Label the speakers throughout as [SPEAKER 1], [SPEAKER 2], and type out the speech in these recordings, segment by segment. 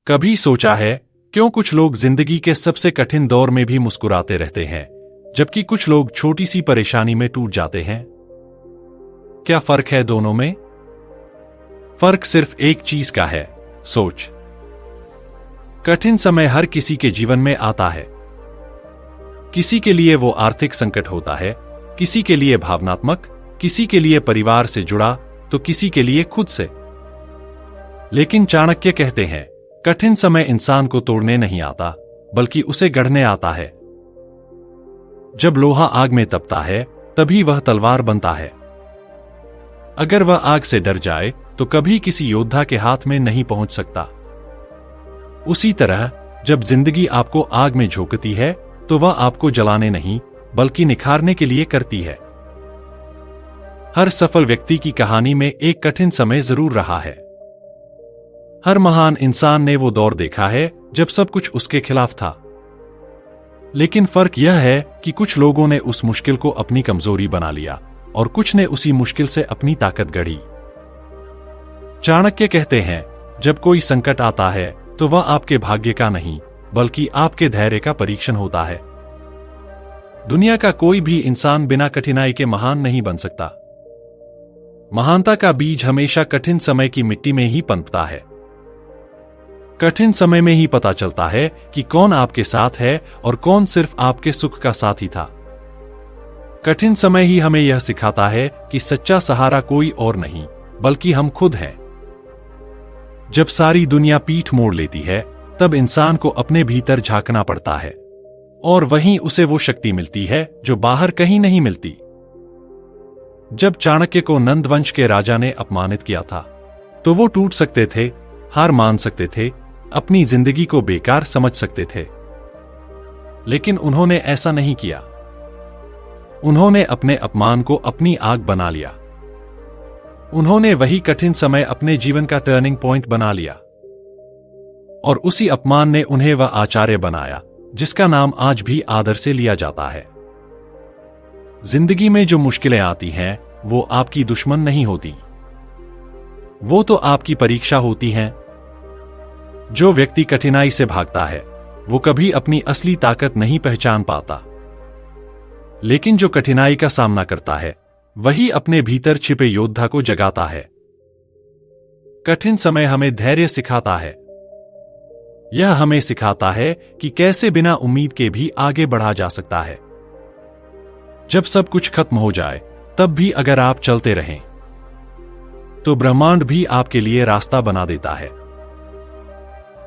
[SPEAKER 1] कभी सोचा है क्यों कुछ लोग जिंदगी के सबसे कठिन दौर में भी मुस्कुराते रहते हैं, जबकि कुछ लोग छोटी सी परेशानी में टूट जाते हैं? क्या फर्क है दोनों में? फर्क सिर्फ एक चीज का है, सोच। कठिन समय हर किसी के जीवन में आता है। किसी के लिए वो आर्थिक संकट होता है, किसी के लिए भावनात्मक, किसी के लिए परिवार से जुड़ा, तो किसी के लिए खुद से। लेकिन चाणक्य कहते हैं, कठिन समय इंसान को तोड़ने नहीं आता, बल्कि उसे गढ़ने आता है। जब लोहा आग में तपता है, तभी वह तलवार बनता है। अगर वह आग से डर जाए, तो कभी किसी योद्धा के हाथ में नहीं पहुंच सकता। उसी तरह जब जिंदगी आपको आग में झोंकती है, तो वह आपको जलाने नहीं, बल्कि निखारने के लिए करती है। हर सफल व्यक्ति की कहानी में एक कठिन समय जरूर रहा है। हर महान इंसान ने वो दौर देखा है जब सब कुछ उसके खिलाफ था। लेकिन फर्क यह है कि कुछ लोगों ने उस मुश्किल को अपनी कमजोरी बना लिया और कुछ ने उसी मुश्किल से अपनी ताकत गढ़ी। चाणक्य कहते हैं, जब कोई संकट आता है तो वह आपके भाग्य का नहीं, बल्कि आपके धैर्य का परीक्षण होता है। दुनिया का कोई भी इंसान बिना कठिनाई के महान नहीं बन सकता। महानता का बीज हमेशा कठिन समय की मिट्टी में ही पनपता है। कठिन समय में ही पता चलता है कि कौन आपके साथ है और कौन सिर्फ आपके सुख का साथी था। कठिन समय ही हमें यह सिखाता है कि सच्चा सहारा कोई और नहीं, बल्कि हम खुद हैं। जब सारी दुनिया पीठ मोड़ लेती है, तब इंसान को अपने भीतर झांकना पड़ता है, और वहीं उसे वो शक्ति मिलती है जो बाहर कहीं नहीं मिलती। जब चाणक्य को नंद वंश के राजा ने अपमानित किया था, तो वो टूट सकते थे, हार मान सकते थे, अपनी जिंदगी को बेकार समझ सकते थे। लेकिन उन्होंने ऐसा नहीं किया। उन्होंने अपने अपमान को अपनी आग बना लिया। उन्होंने वही कठिन समय अपने जीवन का टर्निंग पॉइंट बना लिया, और उसी अपमान ने उन्हें वह आचार्य बनाया जिसका नाम आज भी आदर से लिया जाता है। जिंदगी में जो मुश्किलें आती हैं, वो आपकी दुश्मन नहीं होती, वो तो आपकी परीक्षा होती हैं। जो व्यक्ति कठिनाई से भागता है, वो कभी अपनी असली ताकत नहीं पहचान पाता। लेकिन जो कठिनाई का सामना करता है, वही अपने भीतर छिपे योद्धा को जगाता है। कठिन समय हमें धैर्य सिखाता है। यह हमें सिखाता है कि कैसे बिना उम्मीद के भी आगे बढ़ा जा सकता है। जब सब कुछ खत्म हो जाए, तब भी अगर आप चलते रहें, तो ब्रह्मांड भी आपके लिए रास्ता बना देता है।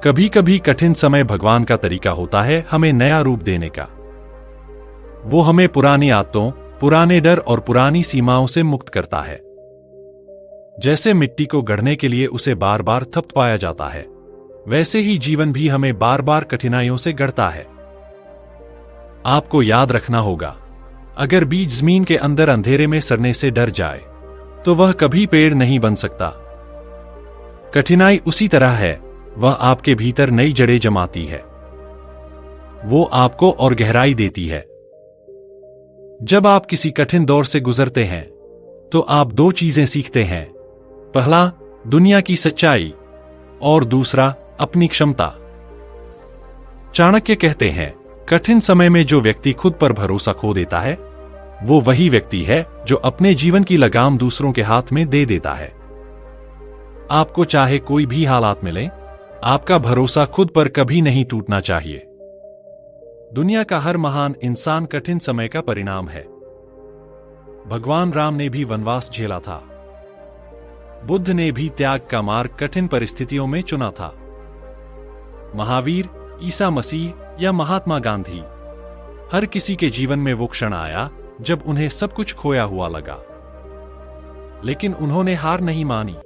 [SPEAKER 1] कभी कभी कठिन समय भगवान का तरीका होता है हमें नया रूप देने का। वो हमें पुरानी आदतों, पुराने डर और पुरानी सीमाओं से मुक्त करता है। जैसे मिट्टी को गढ़ने के लिए उसे बार बार थपथपाया जाता है, वैसे ही जीवन भी हमें बार बार कठिनाइयों से गढ़ता है। आपको याद रखना होगा, अगर बीज जमीन के अंदर अंधेरे में सड़ने से डर जाए, तो वह कभी पेड़ नहीं बन सकता। कठिनाई उसी तरह है, वह आपके भीतर नई जड़ें जमाती है। वो आपको और गहराई देती है। जब आप किसी कठिन दौर से गुजरते हैं, तो आप दो चीजें सीखते हैं। पहला, दुनिया की सच्चाई, और दूसरा, अपनी क्षमता। चाणक्य कहते हैं, कठिन समय में जो व्यक्ति खुद पर भरोसा खो देता है, वो वही व्यक्ति है जो अपने जीवन की लगाम दूसरों के हाथ में दे देता है। आपको चाहे कोई भी हालात मिले, आपका भरोसा खुद पर कभी नहीं टूटना चाहिए। दुनिया का हर महान इंसान कठिन समय का परिणाम है। भगवान राम ने भी वनवास झेला था। बुद्ध ने भी त्याग का मार्ग कठिन परिस्थितियों में चुना था। महावीर, ईसा मसीह या महात्मा गांधी, हर किसी के जीवन में वो क्षण आया जब उन्हें सब कुछ खोया हुआ लगा। लेकिन उन्होंने हार नहीं मानी।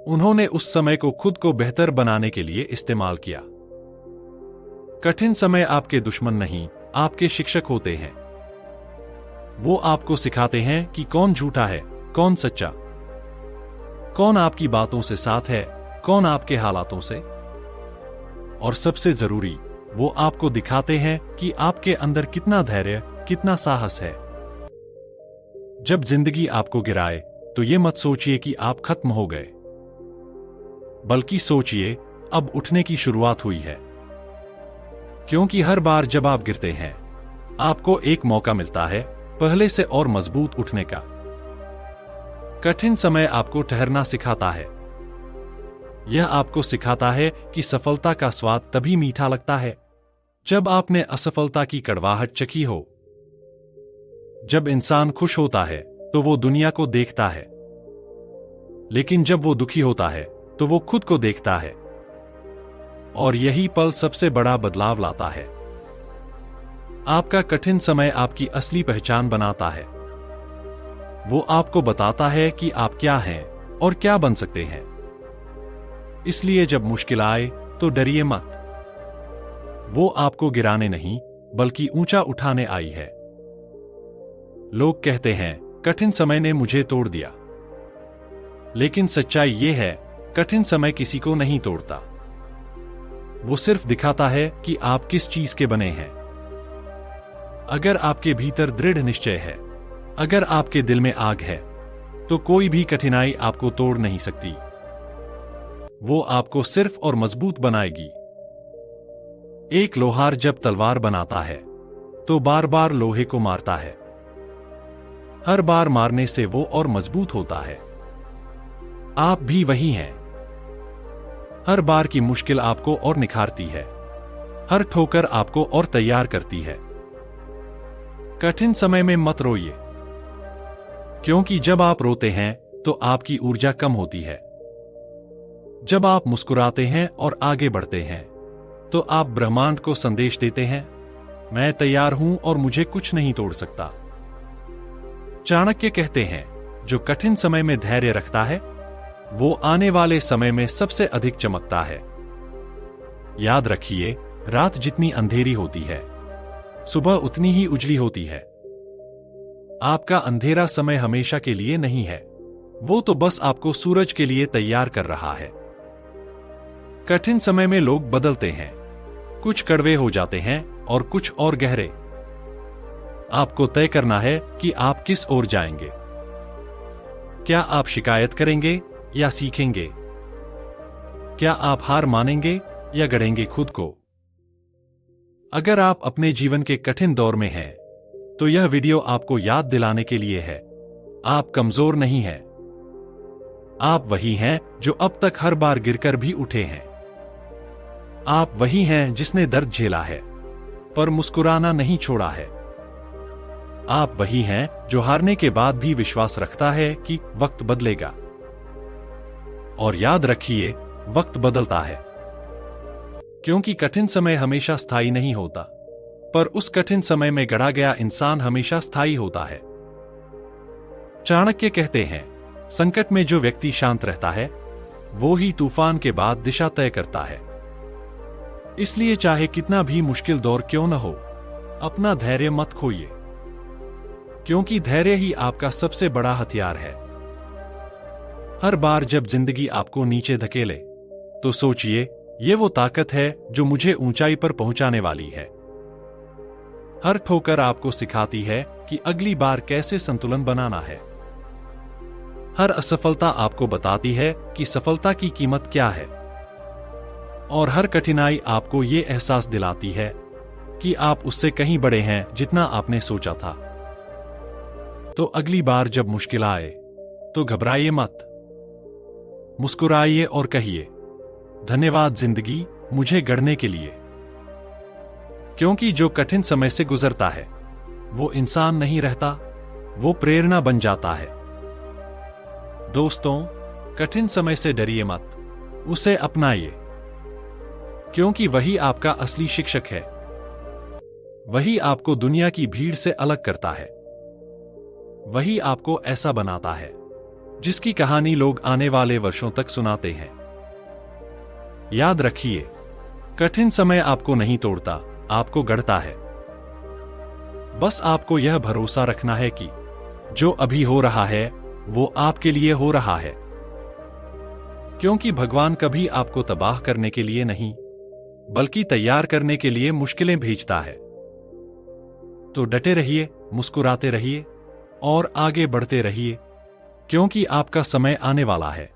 [SPEAKER 1] उन्होंने उस समय को खुद को बेहतर बनाने के लिए इस्तेमाल किया। कठिन समय आपके दुश्मन नहीं, आपके शिक्षक होते हैं। वो आपको सिखाते हैं कि कौन झूठा है, कौन सच्चा, कौन आपकी बातों से साथ है, कौन आपके हालातों से। और सबसे जरूरी, वो आपको दिखाते हैं कि आपके अंदर कितना धैर्य, कितना साहस है। जब जिंदगी आपको गिराए, तो ये मत सोचिए कि आप खत्म हो गए, बल्कि सोचिए अब उठने की शुरुआत हुई है। क्योंकि हर बार जब आप गिरते हैं, आपको एक मौका मिलता है पहले से और मजबूत उठने का। कठिन समय आपको ठहरना सिखाता है। यह आपको सिखाता है कि सफलता का स्वाद तभी मीठा लगता है जब आपने असफलता की कड़वाहट चखी हो। जब इंसान खुश होता है तो वो दुनिया को देखता है, लेकिन जब वो दुखी होता है तो वो खुद को देखता है। और यही पल सबसे बड़ा बदलाव लाता है। आपका कठिन समय आपकी असली पहचान बनाता है। वो आपको बताता है कि आप क्या हैं और क्या बन सकते हैं। इसलिए जब मुश्किल आए तो डरिए मत। वो आपको गिराने नहीं बल्कि ऊंचा उठाने आई है। लोग कहते हैं कठिन समय ने मुझे तोड़ दिया, लेकिन सच्चाई ये है, कठिन समय किसी को नहीं तोड़ता। वो सिर्फ दिखाता है कि आप किस चीज के बने हैं। अगर आपके भीतर दृढ़ निश्चय है, अगर आपके दिल में आग है, तो कोई भी कठिनाई आपको तोड़ नहीं सकती। वो आपको सिर्फ और मजबूत बनाएगी। एक लोहार जब तलवार बनाता है तो बार बार लोहे को मारता है। हर बार मारने से वो और मजबूत होता है। आप भी वही हैं। हर बार की मुश्किल आपको और निखारती है। हर ठोकर आपको और तैयार करती है। कठिन समय में मत रोइए, क्योंकि जब आप रोते हैं तो आपकी ऊर्जा कम होती है। जब आप मुस्कुराते हैं और आगे बढ़ते हैं तो आप ब्रह्मांड को संदेश देते हैं, मैं तैयार हूं और मुझे कुछ नहीं तोड़ सकता। चाणक्य कहते हैं, जो कठिन समय में धैर्य रखता है वो आने वाले समय में सबसे अधिक चमकता है। याद रखिए, रात जितनी अंधेरी होती है, सुबह उतनी ही उजली होती है। आपका अंधेरा समय हमेशा के लिए नहीं है, वो तो बस आपको सूरज के लिए तैयार कर रहा है। कठिन समय में लोग बदलते हैं, कुछ कड़वे हो जाते हैं और कुछ और गहरे। आपको तय करना है कि आप किस ओर जाएंगे। क्या आप शिकायत करेंगे या सीखेंगे? क्या आप हार मानेंगे या गढ़ेंगे खुद को? अगर आप अपने जीवन के कठिन दौर में हैं, तो यह वीडियो आपको याद दिलाने के लिए है, आप कमजोर नहीं हैं। आप वही हैं जो अब तक हर बार गिरकर भी उठे हैं। आप वही हैं जिसने दर्द झेला है पर मुस्कुराना नहीं छोड़ा है। आप वही हैं जो हारने के बाद भी विश्वास रखता है कि वक्त बदलेगा। और याद रखिए, वक्त बदलता है, क्योंकि कठिन समय हमेशा स्थायी नहीं होता, पर उस कठिन समय में गढ़ा गया इंसान हमेशा स्थायी होता है। चाणक्य कहते हैं, संकट में जो व्यक्ति शांत रहता है वो ही तूफान के बाद दिशा तय करता है। इसलिए चाहे कितना भी मुश्किल दौर क्यों न हो, अपना धैर्य मत खोइए, क्योंकि धैर्य ही आपका सबसे बड़ा हथियार है। हर बार जब जिंदगी आपको नीचे धकेले तो सोचिए, ये वो ताकत है जो मुझे ऊंचाई पर पहुंचाने वाली है। हर ठोकर आपको सिखाती है कि अगली बार कैसे संतुलन बनाना है। हर असफलता आपको बताती है कि सफलता की कीमत क्या है। और हर कठिनाई आपको ये एहसास दिलाती है कि आप उससे कहीं बड़े हैं जितना आपने सोचा था। तो अगली बार जब मुश्किल आए तो घबराइए मत, मुस्कुराइए और कहिए, धन्यवाद जिंदगी मुझे गढ़ने के लिए। क्योंकि जो कठिन समय से गुजरता है वो इंसान नहीं रहता, वो प्रेरणा बन जाता है। दोस्तों, कठिन समय से डरिए मत, उसे अपनाइए, क्योंकि वही आपका असली शिक्षक है। वही आपको दुनिया की भीड़ से अलग करता है। वही आपको ऐसा बनाता है जिसकी कहानी लोग आने वाले वर्षों तक सुनाते हैं। याद रखिए, कठिन समय आपको नहीं तोड़ता, आपको गढ़ता है। बस आपको यह भरोसा रखना है कि जो अभी हो रहा है वो आपके लिए हो रहा है, क्योंकि भगवान कभी आपको तबाह करने के लिए नहीं बल्कि तैयार करने के लिए मुश्किलें भेजता है। तो डटे रहिए, मुस्कुराते रहिए और आगे बढ़ते रहिए, क्योंकि आपका समय आने वाला है।